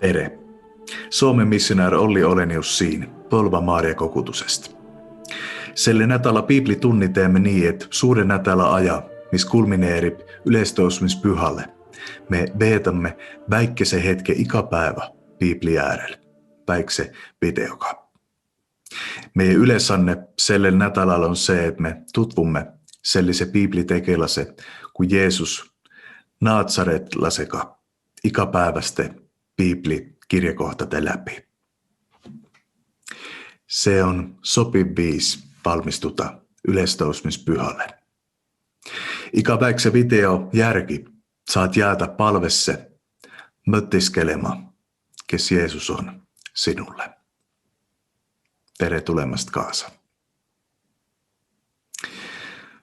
Tere. Suomen missionär Olli Olenius siin, Polva Maaria Kokutusesta. Selle nätala Bibli tunniteemme niin, että suuren nätala aja, missä kulmineeri yleistoutumispyhalle, me veetämme väikkäsen hetken ikäpäivä Bibli äärellä, väikse videoka. Meidän yleisanne selle nätalalla on se, että me tutvumme sellise Bibli tekelase, kun Jeesus Naatsaretlaseka ikäpäivästä Bibli kirjakohtate läpi. Se on sopiviis valmistuta yleistoutumispyhalle. Ikäväikse video järki saat jäädä palvesse möttiskelemaan, kes Jeesus on sinulle. Tere tulemasta kaasa.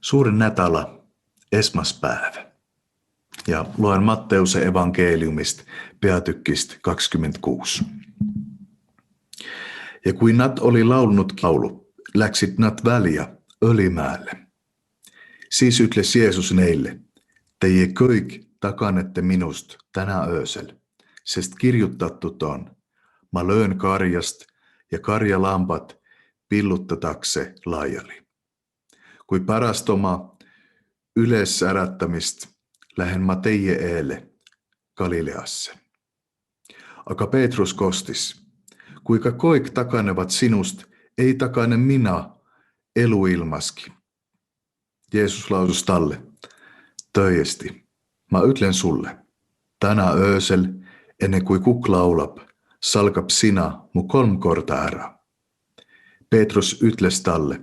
Suuren nätala esmaspäivä. Ja luen Matteusen evankeliumista peatykkistä 26. Ja kui nat oli laulunut laulu, läksit nat väliä Ölimäälle. Siis ütles Jeesus neille, teie kõik takanette minust tänä öösel, sest kirjuttattu on, mä löön karjast ja karjalampat pilluttatakse laajali. Kui pärast oma ülesärättämist lähen mä teie eelle Galileasse. Aga Petrus kostis, kuinka koik takanevat sinust, ei takane minä eluilmaski. Jeesus lausus talle, töiesti, mä ytlen sulle, tänä öösel, ennen kuin kuk laulab, salkab sina mu 3 korta ära. Petrus ütles talle,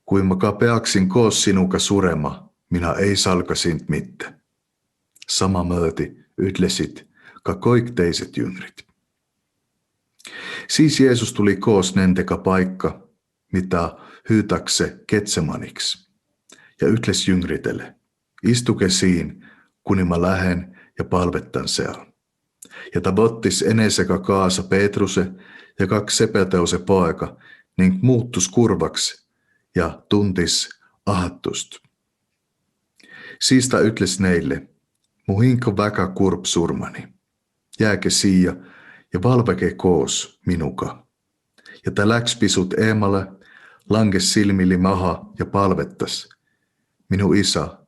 kui mä ka peaksin koos sinuka surema, minä ei salka sint mitte. Sama mööti ütlesit ka koik teiset jüngrit. Siis Jeesus tuli koos nendega paikka, mitä hyytakse Getsemaniksi, ja ütles jüngritele, istuke siin, kuni mä lähen ja palvettan seal. Ja ta võttis enesega kaasa Petruse ja 2 Sebedeuse poega ning muutus kurvaks ja tuntis ahattust. Siis ta ütles neille, mu hing on väga kurb surmani. Jääke siia ja valvege koos minuga. Ja ta läks pisut eemalle, langes silmili maha ja palvettas. Minu isa,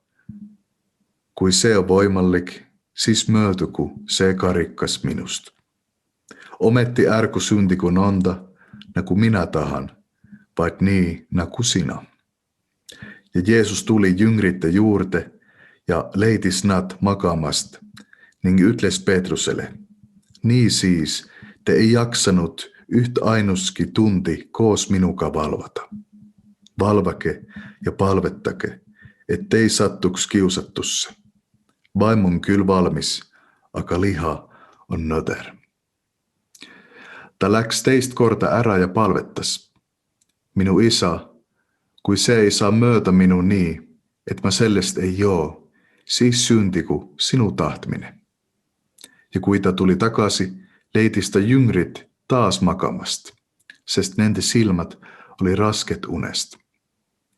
kui se on voimallik, siis möötyku se karikkas minust. Ometti ärku syntikun onta, nagu minä tahan, vaid nii nagu sina. Ja Jeesus tuli jüngritte juurde ja leidis nad makamast, ning ütles Petrusele, nii siis te ei jaksanut yhtä ainuski tunti koos minuga valvata. Valvake ja palvettake, ettei sattuks kiusattussa. Vaimo on kyllä valmis, aga liha on nöder. Ta läks teist korta ära ja palvettas. Minu isa, kui se ei saa mööda minu nii, et ma sellest ei joo, siis syntiku sinu tahtmine. Ja kui ta tuli takaisin, leidis ta jüngrit taas makamast, sest nende silmät oli rasket unesta.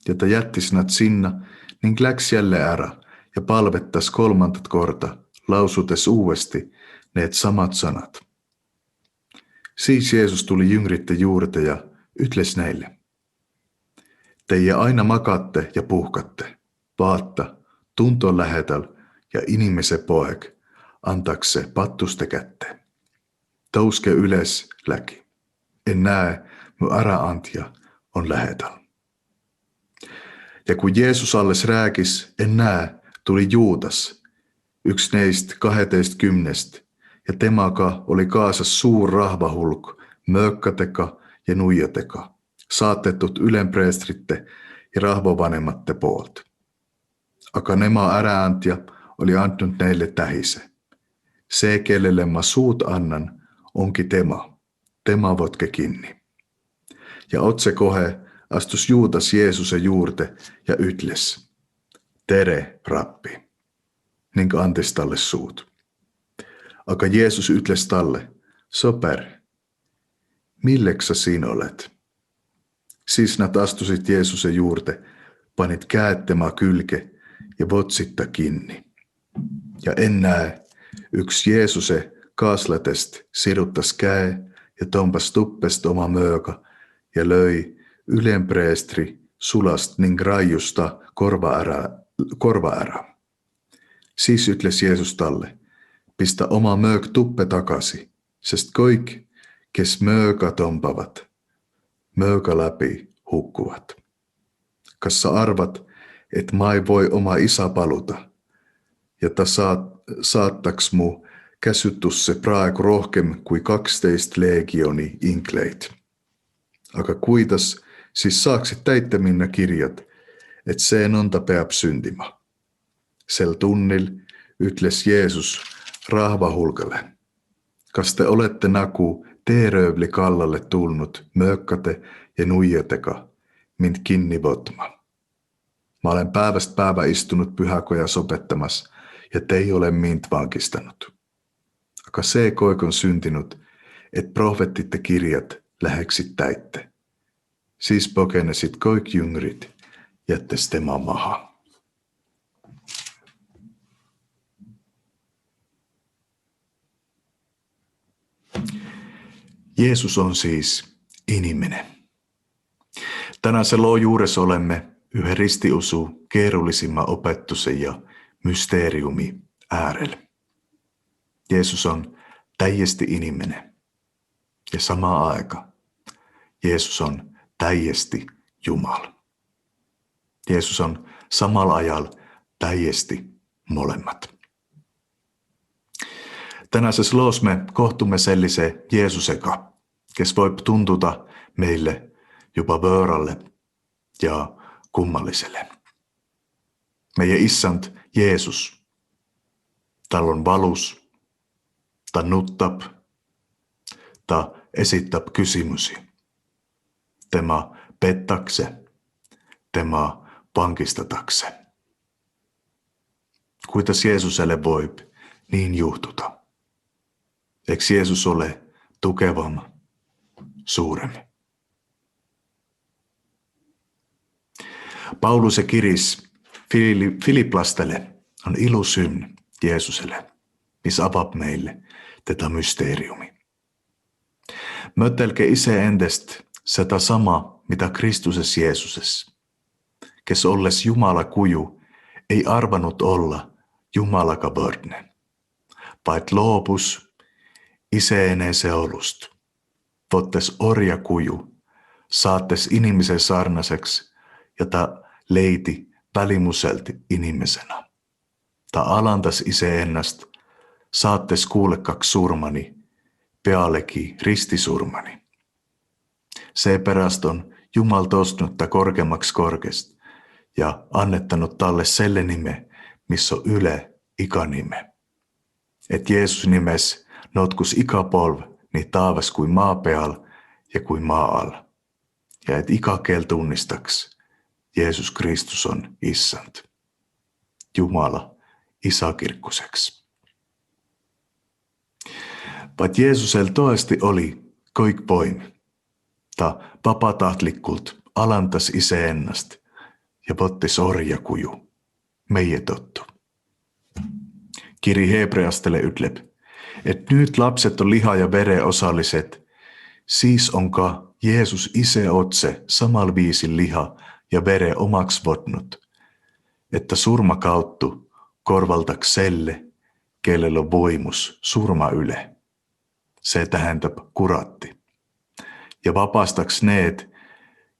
Ja ta jättis nad sinna ning läks jälle ära ja palvettas 3. korta, lausutes uuesti need samad sanat. Siis Jeesus tuli jüngritte juurde ja ütles neille, teie aina makatte ja puhkatte, vaata, tunto on lähedal ja inimese poeg antakse pattuste kätte. Touske üles läki. En näe, mu äraantja on lähedal. Ja kun Jeesus alles rääkis, en näe, tuli Juudas, yksi neist 20, ja temaga oli kaasas suur rahvahulk, möökkateka ja nuijateka, saatetut ylenpreestritte ja rahvovanemmatte poolt. Aga nema äraantja oli antanut neille tähise. Se, kellelle mä suut annan, onkin tema votke kinni. Ja otse kohe astus Juudas Jeesuse juurte ja ütles, tere, rappi, ning antis talle suut. Aga Jeesus ütles talle, soper, milleks sa siin olet? Siis nad astusid Jeesuse juurte, panid käed tema kylge ja votsit ta kinni. Ja en näe, yksi Jeesuse kaasletest siduttas käe ja tompas tuppest oma mööka ja löi ylenpreestri sulast ning raiusta korva ära. Siis ütles Jeesus talle, pistä oma möök tuppe takaisin, sest kõik, kes mööka tompavat, mööka läpi hukkuvat. Kas sä arvat, et ma ei voi oma isä paluta, ja ta saattaks mu käsytusse praegu rohkem kui 12 legioni inkleit. Aga kuidas siis saaksid täitä minna kirjat, et see nõnda peab sündima? Sel tunnil ütles Jeesus rahva hulgalle, kas te olette nagu teeröövli kallalle tulnud möökkade ja nuijatega mind kinni võtma? Ma olen päeväst päivä istunut pyhäkojas opettamas ja te ei ole mind vankistanut. Aga see koik on syntinyt, et prohvetite kirjat läheksid täitte. Siis põgenesid kõik jüngrid, jättes tema maha. Jeesus on siis iniminen. Tänään se loo juures olemme yhden ristiusu keerullisimman opetuksen ja mysteeriumi äärellä. Jeesus on täiesti iniminen ja samaan aika Jeesus on täiesti Jumala. Jeesus on samalla ajalla täiesti molemmat. Tänäisessä loos me kohtumme sellise Jeesuseka, kes võib tuntuda meille jopa vööralle ja kummalliselle. Meie issand Jeesus, tal on valus, ta nuttab, ta esitab kysymysi. Tema pettakse, tema vankistatakse. Kuitas Jeesuselle voi niin juhtuta? Eikö Jeesus ole tukevam, suurempi? Paulus ja kiris Filiplastele on ilusyn Jeesuselle, missä avaa meille tätä mysteeriumi. Mötelke ise endest sitä sama, mitä Kristuses Jeesuses, kes olles Jumala kuju, ei arvanut olla Jumalaka vördne, vaid loopus iseeneen seolust, vottes orja kuju, saattes inimisen sarnaseksi, jota leiti välimuselti inimisenä. Ta alantas ise ennast, saattes kuulekkaks surmani, pealegi ristisurmani. Seepärast on Jumal tostunut ta korkeammaks korkest ja annettanut talle selle nime, missä on yle ikä nime. Et Jeesus nimes notkus ikä polv niin taavas kuin maa peal ja kuin maa all. Ja et ikä keel tunnistaks, Jeesus Kristus on issand, Jumala isakirkkuseksi. Vaid Jeesusel toesti oli kõik voimi. Ta vapatahtlikult alantas ise ennast ja võttis orjakuju, meie tõttu. Kiri Hebreastele ütleb, et nüüd lapsed on liha ja vere osalised, siis on ka Jeesus ise otse samal viisil liha ja vere omaks võtnud, että surma kauttu korvaldaks selle, kellel on voimus surma üle. See tähendab kuratti. Ja vapastaks need,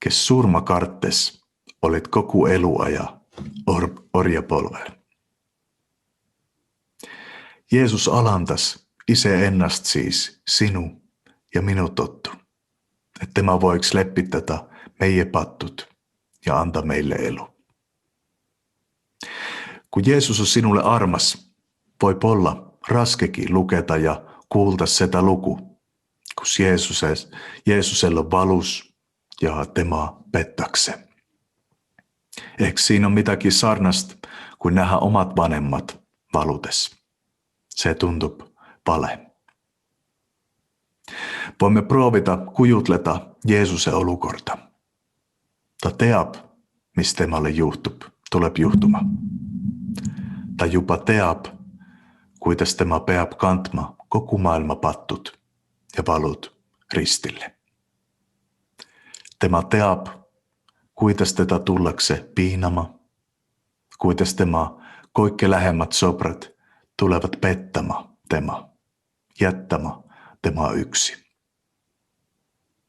kes surma kartes olid kogu eluaja orjapolvel. Jeesus alantas ise ennast siis sinu ja minu tõttu, et tema voiks lepitada meie pattut ja anda meille elu. Kun Jeesus on sinulle armas, voi olla raskekin luketa ja kuulta sitä luku, kun Jeesusella on valus ja tema pettakse. Ehkä siinä on mitäkin sarnasta kuin nähdä omat vanhemmat valutes. Se tuntuu vale. Voimme proovita kujutleta Jeesuksen olukorta. Ta teab, mis temalle tuleb juhtuma. Ta juba teab, kuidas tema peab kandma koko maailma pattut ja valut ristille. Tema teab, kuidas teda tullakse piinama, kuidas tema kaikki lähemät sobrat tulevat pettämään tema, jättämään tema yksi.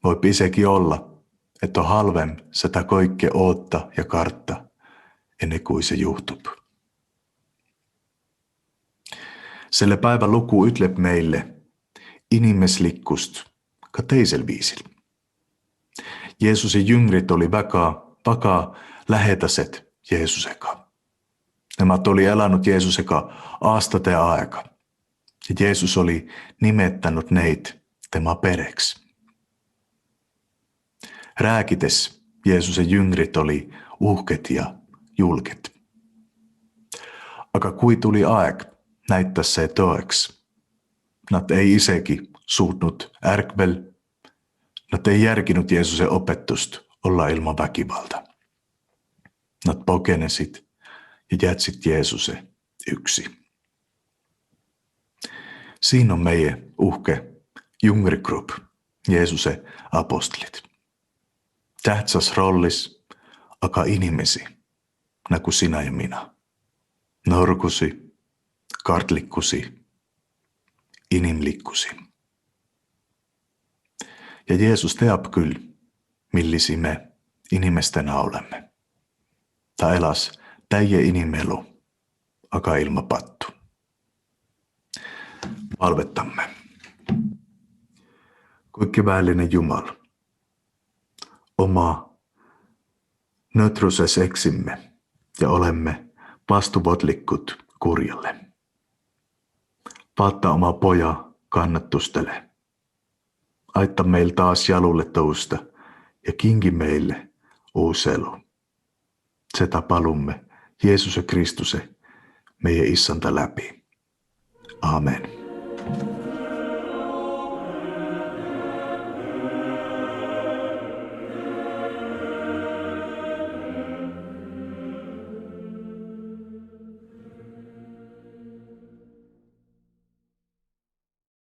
Voi isekin olla, että on halvem sitä kaikkea oottaa ja kartta ennen kuin se juhtuu. Selle päivän luku ytleb meille inimeslikkust ka teisel viisil. Jeesuksen jüngrit oli väga lähedaset Jeesusega. Nämä oli elänyt Jeesusega aastate aega. Ja Jeesus oli nimettänyt neitä tema pereksi. Rääkites Jeesuksen jüngrit oli uhket ja julket. Aga kui tuli aeg näyttää se toeksi, nad ei isekin suutnut ärkvel, nad ei järkinyt Jeesuksen opetusta olla ilman väkivalta. Nad pokenesit ja jätsit Jeesuksen yksi. Siinä on meidän uhke Jüngrigrupp, Jeesuksen apostolit. Tähtsas rollis, aga inimesi, nagu sinä ja minä. Norkusi, kartlikkusi, inimlikkusi. Ja Jeesus teab küll, millisi me inimestena olemme. Ta elas täie inimelu, aga ilma pattu. Palvettamme. Kaikkiväellinen Jumal, oma nötruses eksimme ja olemme vastuvodlikkut kurjalle. Vaata oma poja kannattustele. Aitta meil taas jalulle tousta ja kingi meille uusi elu. Sitä palumme Jeesuse Kristuse, meidän Issanta läpi. Amen.